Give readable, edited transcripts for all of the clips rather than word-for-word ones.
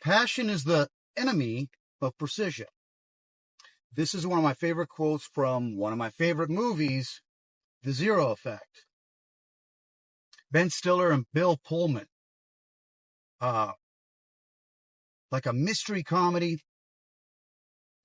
Passion is the enemy of precision. This is one of my favorite quotes from one of my favorite movies, The Zero Effect. Ben Stiller and Bill Pullman. Like a mystery comedy.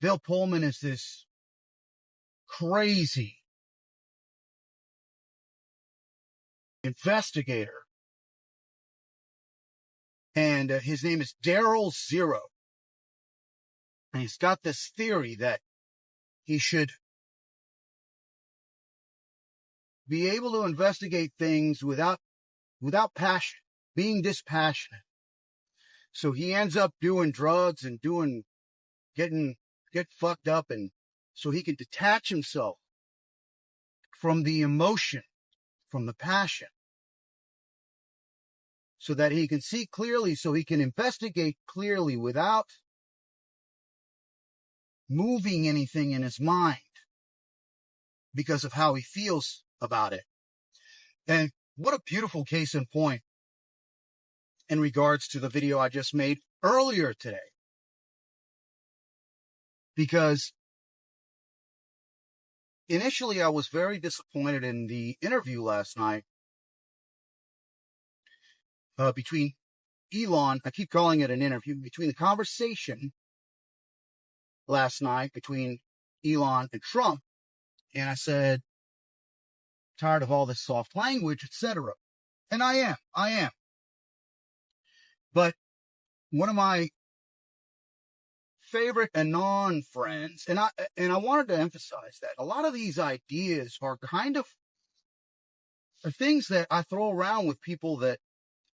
Bill Pullman is this crazy investigator. And his name is Daryl Zero. And he's got this theory that he should be able to investigate things without passion, being dispassionate. So he ends up doing drugs and get fucked up, and so he can detach himself from the emotion, from the passion, so that he can see clearly, so he can investigate clearly without moving anything in his mind because of how he feels about it. And what a beautiful case in point in regards to the video I just made earlier today. Because initially I was very disappointed in the interview last night between Elon. I keep calling it an interview, between the conversation last night between Elon and Trump. And I said, tired of all this soft language, etc. And I am. But one of my favorite Anon friends, and I wanted to emphasize that a lot of these ideas are things that I throw around with people that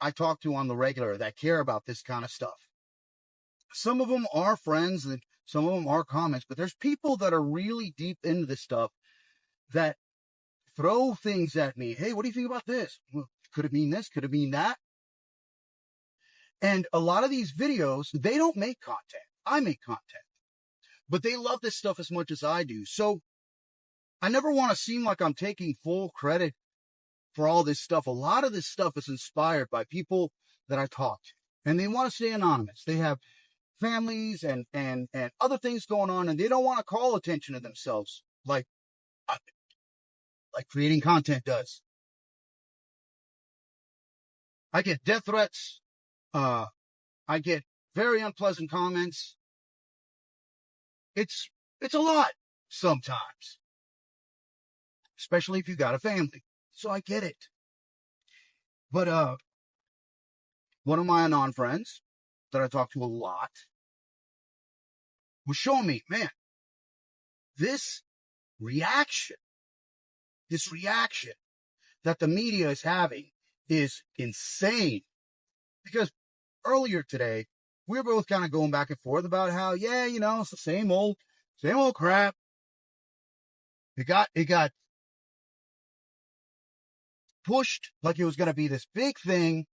I talk to on the regular that care about this kind of stuff. Some of them are friends and some of them are comments, but there's people that are really deep into this stuff that throw things at me. Hey, what do you think about this? Well, could it mean this? Could it mean that? And a lot of these videos, they don't make content. I make content. But they love this stuff as much as I do. So I never want to seem like I'm taking full credit for all this stuff. A lot of this stuff is inspired by people that I talk to. And they want to stay anonymous. They have families and other things going on, and they don't want to call attention to themselves like creating content does. I get death threats. I get very unpleasant comments. It's a lot sometimes, especially if you got a family. So I get it. But one of my Anon friends that I talk to a lot was showing me, man, this reaction that the media is having is insane. Because earlier today, we were both kind of going back and forth about how, yeah, it's the same old crap. It got pushed like it was going to be this big thing.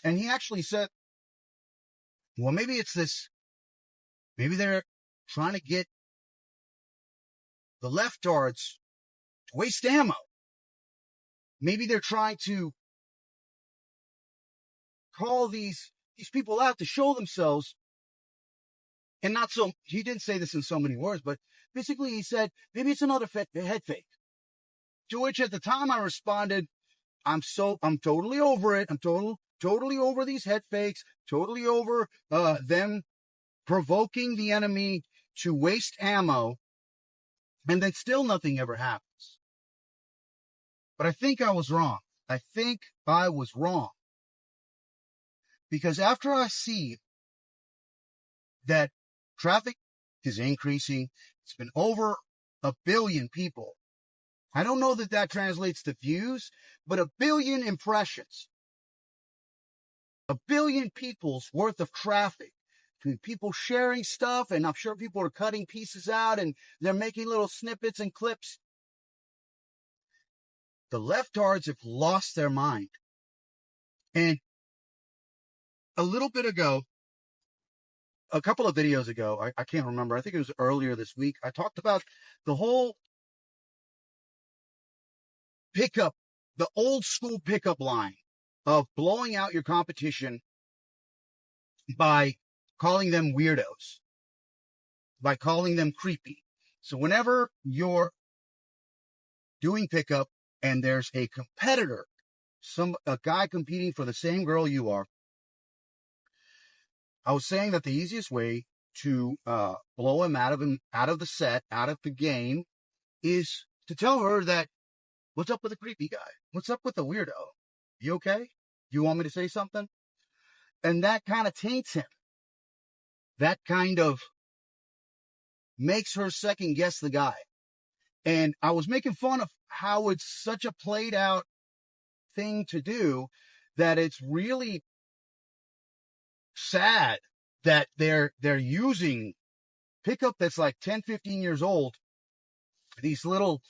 And he actually said, well, maybe they're trying to get the leftards to waste ammo. Maybe they're trying to call these people out to show themselves. And he didn't say this in so many words, but basically he said, maybe it's another head fake. To which at the time I responded, I'm totally over it. I'm totally over these head fakes, totally over them provoking the enemy to waste ammo, and then still nothing ever happens. But I think I was wrong. Because after I see that traffic is increasing, it's been over 1 billion people. I don't know that translates to views, but 1 billion impressions. 1 billion people's worth of traffic between people sharing stuff, and I'm sure people are cutting pieces out and they're making little snippets and clips. The leftards have lost their mind. And a little bit ago, a couple of videos ago, I can't remember, I think it was earlier this week, I talked about the whole the old school pickup line of blowing out your competition by calling them weirdos, by calling them creepy. So whenever you're doing pickup and there's a competitor, a guy competing for the same girl you are, I was saying that the easiest way to blow him out of the set, out of the game, is to tell her that, what's up with the creepy guy? What's up with the weirdo? You okay? You want me to say something? And that kind of taints him. That kind of makes her second guess the guy. And I was making fun of how it's such a played out thing to do that it's really sad that they're using pickup that's like 10, 15 years old, these little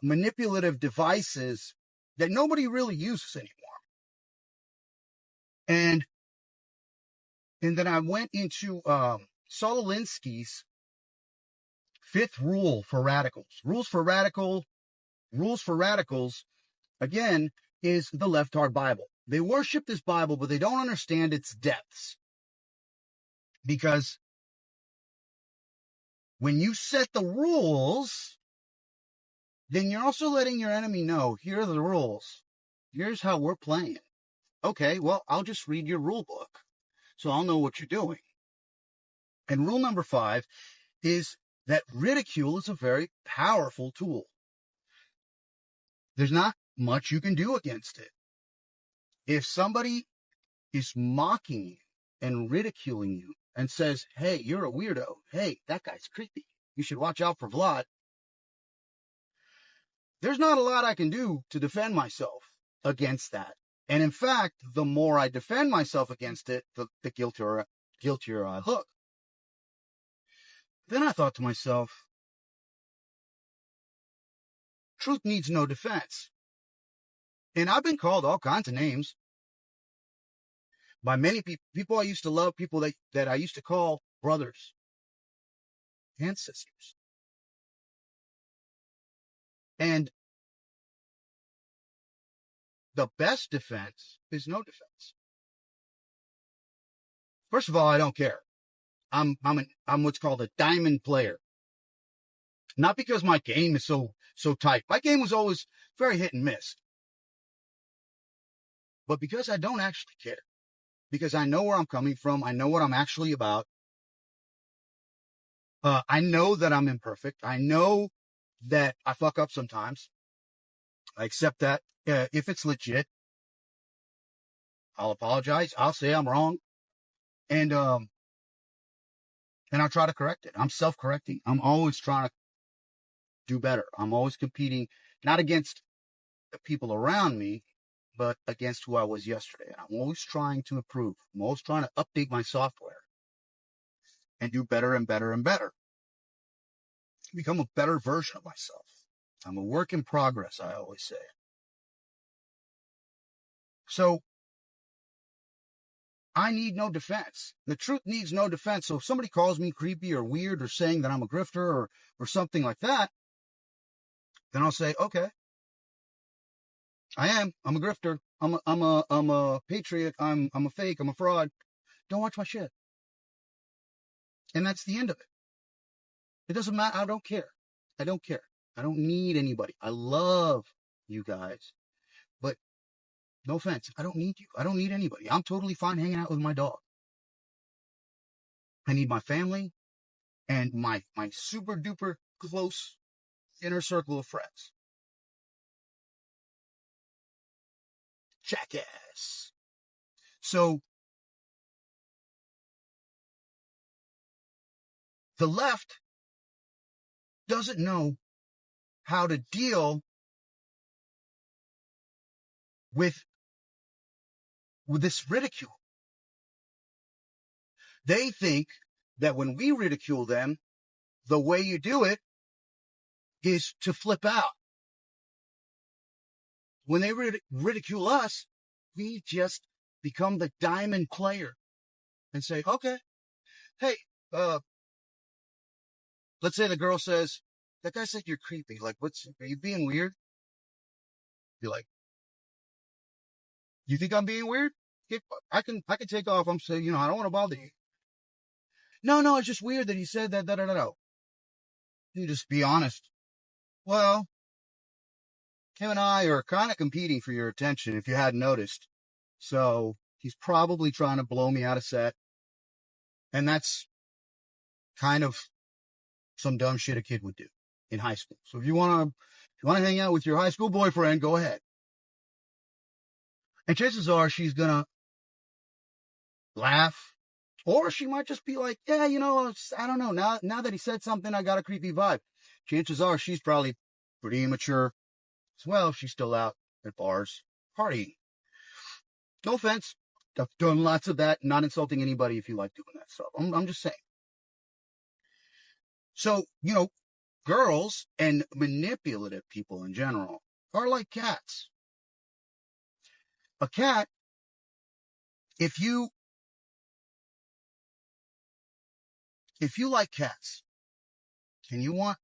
manipulative devices that nobody really uses anymore. And then I went into Saul Alinsky's 5th rule for radicals. Rules for radicals, again, is the leftard Bible. They worship this Bible, but they don't understand its depths. Because when you set the rules, then you're also letting your enemy know, here are the rules. Here's how we're playing. Okay, well, I'll just read your rule book, so I'll know what you're doing. And rule number 5 is that ridicule is a very powerful tool. There's not much you can do against it. If somebody is mocking you and ridiculing you and says, hey, you're a weirdo. Hey, that guy's creepy. You should watch out for Vlad. There's not a lot I can do to defend myself against that. And in fact, the more I defend myself against it, the guiltier I look. Then I thought to myself, truth needs no defense. And I've been called all kinds of names by many people I used to love, people that I used to call brothers and sisters. And the best defense is no defense. First of all, I don't care. I'm what's called a diamond player. Not because my game is so tight. My game was always very hit and miss. But because I don't actually care. Because I know where I'm coming from. I know what I'm actually about. I know that I'm imperfect. I know that I fuck up sometimes. I accept that. If it's legit, I'll apologize. I'll say I'm wrong. And I'll try to correct it. I'm self-correcting. I'm always trying to do better. I'm always competing, not against the people around me, but against who I was yesterday. I'm always trying to improve. I'm always trying to update my software and do better and better and better. Become a better version of myself. I'm a work in progress, I always say. So I need no defense. The truth needs no defense. So if somebody calls me creepy or weird or saying that I'm a grifter or something like that, then I'll say, okay, I am. I'm a grifter. I'm a patriot. I'm a fake. I'm a fraud. Don't watch my shit. And that's the end of it. It doesn't matter. I don't care. I don't care. I don't need anybody. I love you guys. But no offense. I don't need you. I don't need anybody. I'm totally fine hanging out with my dog. I need my family and my super duper close inner circle of friends. Jackass. So the left doesn't know how to deal with this ridicule. They think that when we ridicule them, the way you do it is to flip out. When they ridicule us, we just become the diamond player and say, okay, hey, let's say the girl says, that guy said you're creepy. Like, are you being weird? You're like, you think I'm being weird? I can take off. I'm saying, I don't want to bother you. No, it's just weird that he said that, You just be honest. Well, Kim and I are kind of competing for your attention, if you hadn't noticed. So he's probably trying to blow me out of set. And that's kind of some dumb shit a kid would do in high school. So if you want to hang out with your high school boyfriend, go ahead. And chances are she's going to laugh, or she might just be like, yeah, I don't know. Now that he said something, I got a creepy vibe. Chances are she's probably pretty immature as well. She's still out at bars partying. No offense. I've done lots of that. Not insulting anybody if you like doing that stuff. I'm just saying. So, girls and manipulative people in general are like cats. A cat, if you like cats and you want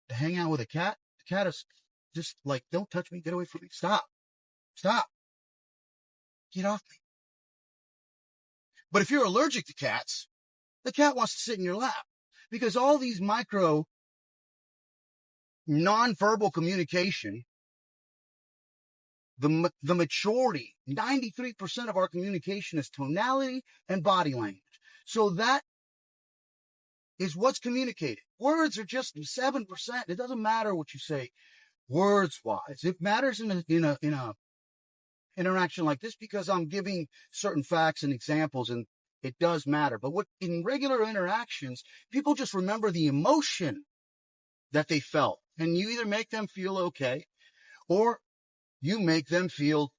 to hang out with a cat, the cat is just like, don't touch me, get away from me, stop, get off me. But if you're allergic to cats, the cat wants to sit in your lap, because all these micro nonverbal communication, the majority, 93% of our communication is tonality and body language. So that is what's communicated. Words are just 7%. It doesn't matter what you say words-wise. It matters in a interaction like this because I'm giving certain facts and examples, and it does matter. But in regular interactions, people just remember the emotion that they felt, and you either make them feel okay, or you make them feel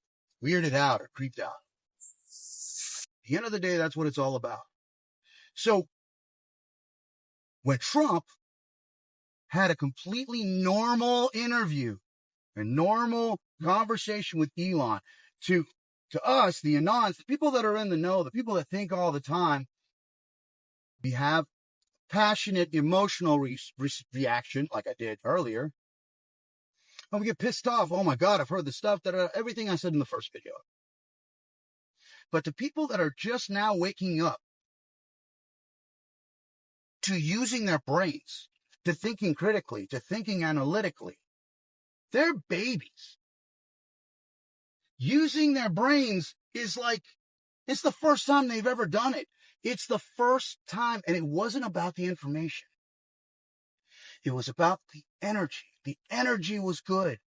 weirded out or creeped out. At the end of the day, that's what it's all about. So when Trump had a completely normal interview, a normal conversation with Elon, to us, the Anons, the people that are in the know, the people that think all the time, we have passionate, emotional reaction, like I did earlier. And we get pissed off. Oh my God, I've heard the stuff everything I said in the first video. But the people that are just now waking up to using their brains, to thinking critically, to thinking analytically, they're babies. Using their brains is like, it's the first time they've ever done it. It's the first time. And it wasn't about the information. It was about the energy. The energy was good.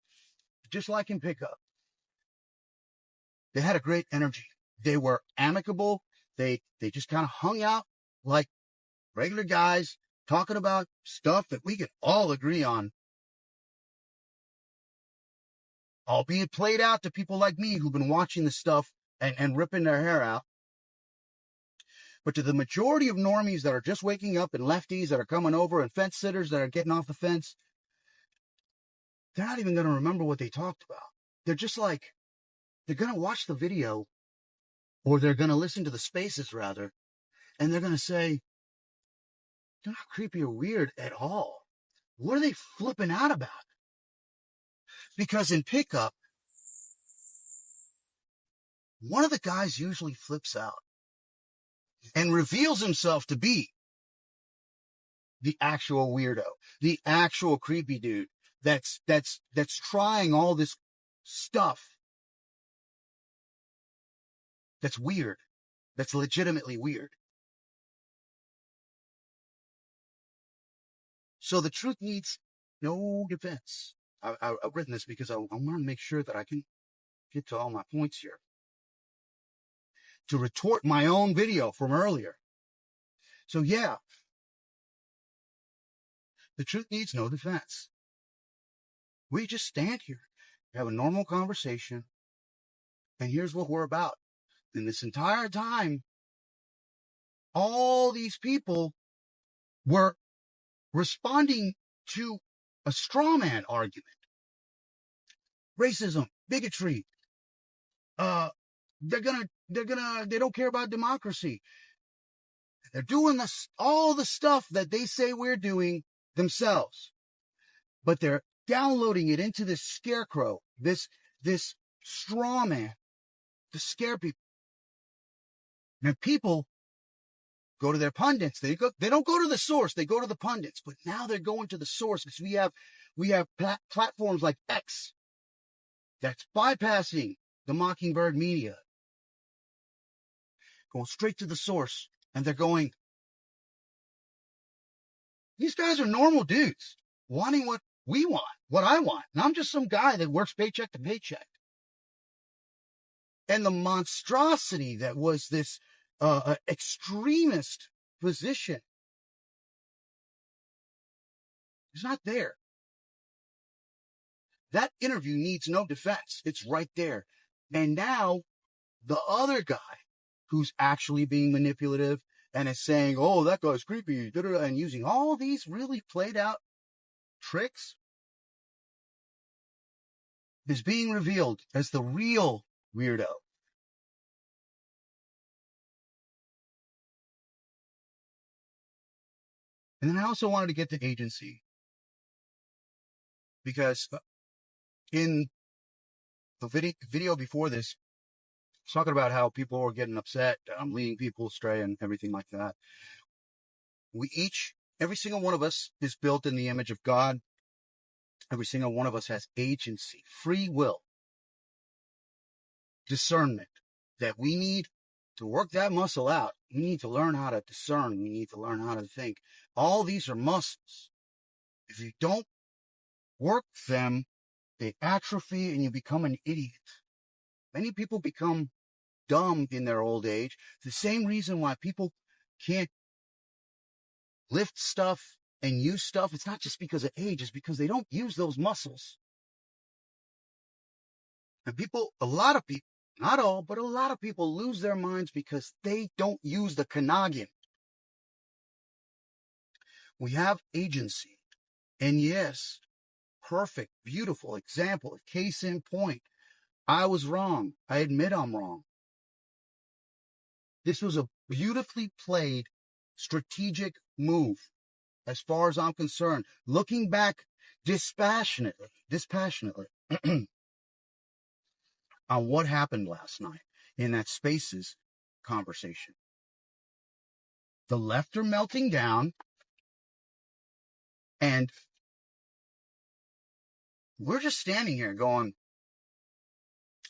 Just like in pickup. They had a great energy. They were amicable. They just kind of hung out like regular guys talking about stuff that we could all agree on. Albeit played out to people like me who've been watching the stuff and ripping their hair out. But to the majority of normies that are just waking up and lefties that are coming over and fence sitters that are getting off the fence, they're not even going to remember what they talked about. They're just like, they're going to watch the video, or they're going to listen to the spaces rather, and they're going to say, they're not creepy or weird at all. What are they flipping out about? Because in pickup, one of the guys usually flips out and reveals himself to be the actual weirdo, the actual creepy dude that's trying all this stuff that's weird, that's legitimately weird. So the truth needs no defense. I've written this because I want to make sure that I can get to all my points here. To retort my own video from earlier. So yeah, the truth needs no defense. We just stand here, have a normal conversation, and here's what we're about. And this entire time, all these people were responding to a straw man argument. Racism, bigotry. They don't care about democracy. They're doing all the stuff that they say we're doing themselves. But they're downloading it into this scarecrow, this straw man to scare people. And people go to their pundits. They don't go to the source. They go to the pundits. But now they're going to the source because we have platforms like X that's bypassing the Mockingbird media, going straight to the source. And they're going, these guys are normal dudes wanting what we want, what I want. And I'm just some guy that works paycheck to paycheck. And the monstrosity that was this extremist position is not there. That interview needs no defense. It's right there. And now the other guy who's actually being manipulative and is saying, oh, that guy's creepy, and using all these really played out tricks is being revealed as the real weirdo. And then I also wanted to get to agency because in the video before this, I was talking about how people were getting upset, leading people astray and everything like that. Every single one of us is built in the image of God. Every single one of us has agency, free will, discernment, that we need to work that muscle out. We need to learn how to discern. We need to learn how to think. All these are muscles. If you don't work them, they atrophy and you become an idiot. Many people become dumb in their old age. The same reason why people can't lift stuff and use stuff, it's not just because of age, it's because they don't use those muscles. And a lot of people, not all, but a lot of people lose their minds because they don't use the Kanagin. We have agency. And yes, perfect, beautiful example, case in point. I was wrong. I admit I'm wrong. This was a beautifully played strategic move as far as I'm concerned. Looking back dispassionately on what happened last night in that Spaces conversation. The left are melting down, and we're just standing here going,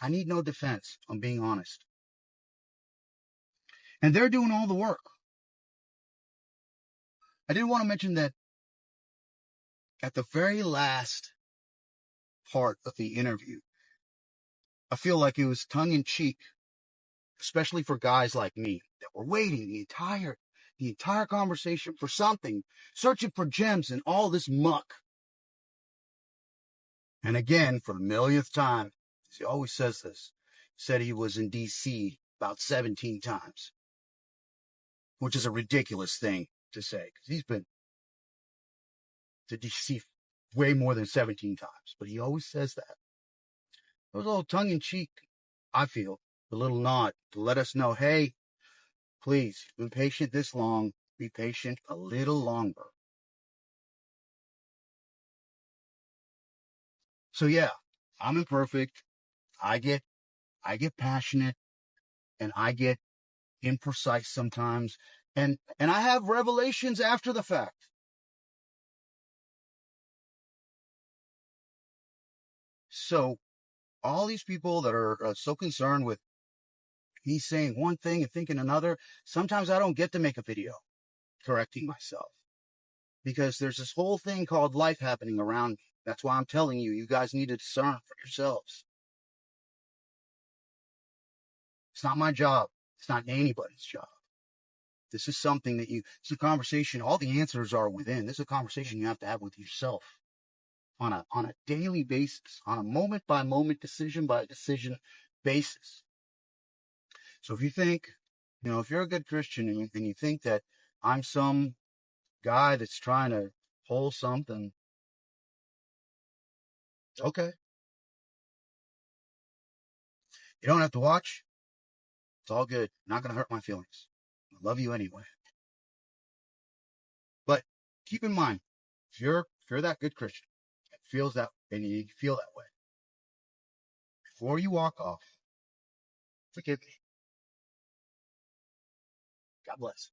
I need no defense. I'm being honest. And they're doing all the work. I did want to mention that at the very last part of the interview, I feel like it was tongue-in-cheek, especially for guys like me that were waiting the entire conversation for something, searching for gems in all this muck. And again, for the millionth time, he always says this, said he was in D.C. about 17 times, which is a ridiculous thing to say, because he's been to D.C. way more than 17 times, but he always says that. It was a little tongue-in-cheek, I feel, a little nod to let us know, hey, please, you've been patient this long, be patient a little longer. So yeah, I'm imperfect. I get passionate, and I get imprecise sometimes, and I have revelations after the fact. So all these people that are so concerned with me saying one thing and thinking another, sometimes I don't get to make a video correcting myself because there's this whole thing called life happening around me. That's why I'm telling you, you guys need to discern for yourselves. It's not my job. It's not anybody's job. This is something that it's a conversation. All the answers are within. This is a conversation you have to have with yourself on a daily basis, on a moment by moment, decision by decision basis. So if you think, if you're a good Christian and you think that I'm some guy that's trying to pull something, okay. You don't have to watch. It's all good. Not going to hurt my feelings. I love you anyway. But keep in mind, if you're that good Christian, that feels that, and you feel that way, before you walk off, forgive me. God bless.